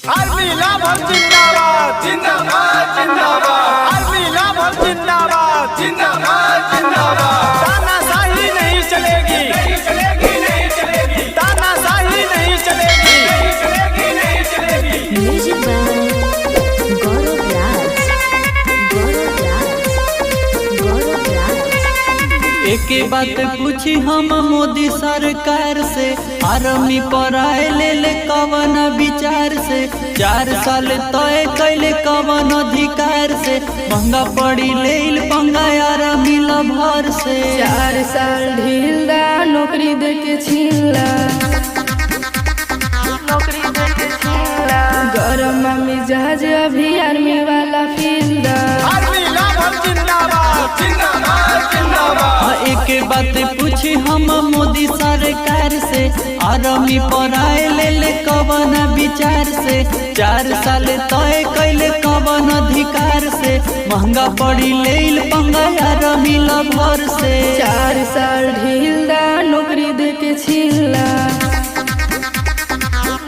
Army लाभर जिंदाबाद जिंदाबाद जिंदाबाद। आर्मी लाभर जिंदाबाद जिंदाबाद जिंदाबाद। तानाशाही नहीं चलेगी नहीं चलेगी नहीं चलेगी। तानाशाही नहीं चलेगी नहीं चलेगी नहीं चलेगी। म्यूजिक बाय गौरव राज, गौरव राज, गौरव राज। एक बात पूछी हम मोदी सरकार से, आर्मी पर आए ले कवन विचार से। 4 साल तय कैले कवन अधिकार से, महंगा पड़ी ले पंगा आर्मी भर से। 4 साल ढीला नौकरी दे के छीला, नौकरी दे के छीला। गरम मिजाज अभी आर्मी वाला फील्ड। आर्मी लाभर जिंदाबाद जिंदाबाद जिंदाबाद। एक बात पूछी हम मोदी सरकार से, आर्मी पर आए ले कवन विचार से। 4 साल तय कैले कवन अधिकार से, महंगा पड़ी ले पंगा आर्मी भर से। 4 साल ढीला नौकरी दे के छीला,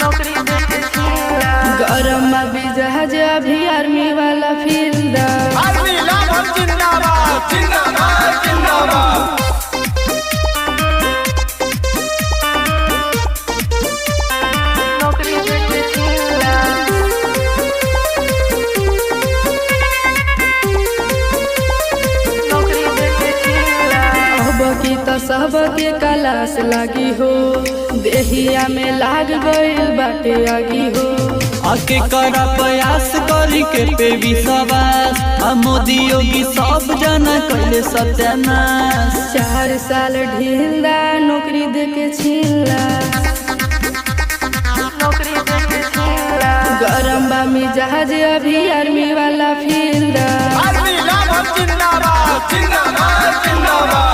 नौकरी दे के छीला। गरम मिजाज अभी आर्मी वाला फील्ड। आर्मी लाभर जिंदाबाद जिंदाबाद जिंदाबाद। नौकरी दे के छीला, नौकरी दे के छीला। अब की तो सबके कलास लागी हो, देहिया में लाग गइल बाटे आगी हो। आके करा प्रयास करी के पे विश्वास, मोदी योगी सब जना कैले सत्यानाश। 4 साल ढीला नौकरी दे के छीला, नौकरी दे के छीला। गरम बा मिजाज अभी आर्मी वाला फील्ड। आर्मी लाभर जिंदाबाद जिंदाबाद जिंदाबाद।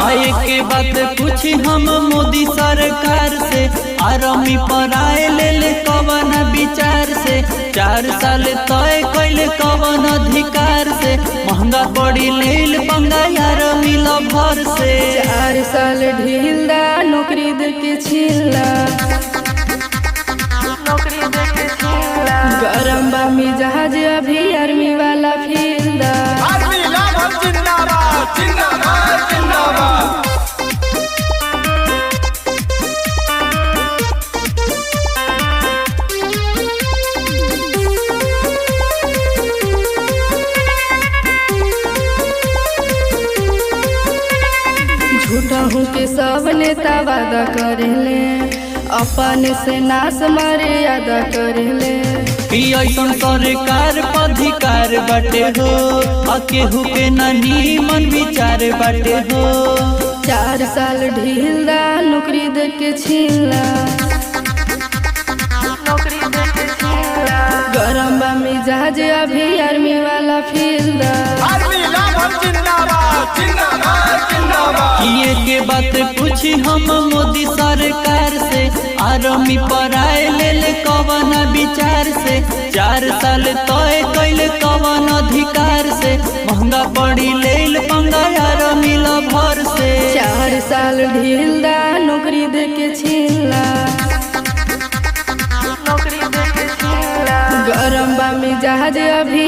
एक बात पूछी हम मोदी सरकार से, आर्मी पर आए ले कवन विचार से। 4 साल तय कैले कवन अधिकार से, महंगा पड़ी ले पंगा आर्मी भर से। 4 साल ढीला नौकरी दे के छीला, नौकरी दे के छीला। गरम बा मिजाज अभी आर्मी वाला फील्ड। आर्मी लाभर जिंदाबाद जिंदाबाद जिंदाबाद। झूठा हूँ के सब नेता वादा करेले, अपने से नाश मर्यादा करेले। ऐसन सरकार अधिकार बाटे हो, केहू के नानी मन विचार बाटे हो। 4 साल ढीला नौकरी दे के छीला, नौकरी दे के छीला। गरम बा मिजाज अभी आर्मी वाला फील्ड। आर्मी लाभर जिंदाबाद जिंदाबाद जिंदाबाद। ये के बात पूछी हम मोदी सरकार से, आर्मी पर आए ले कवन विचार से। 4 साल तय कैले कवन अधिकार से, महंगा पड़ी ले पंगा आर्मी भर से। 4 साल ढीला नौकरी दे के छीला, नौकरी दे के छीला। गरम बा मिजाज अभी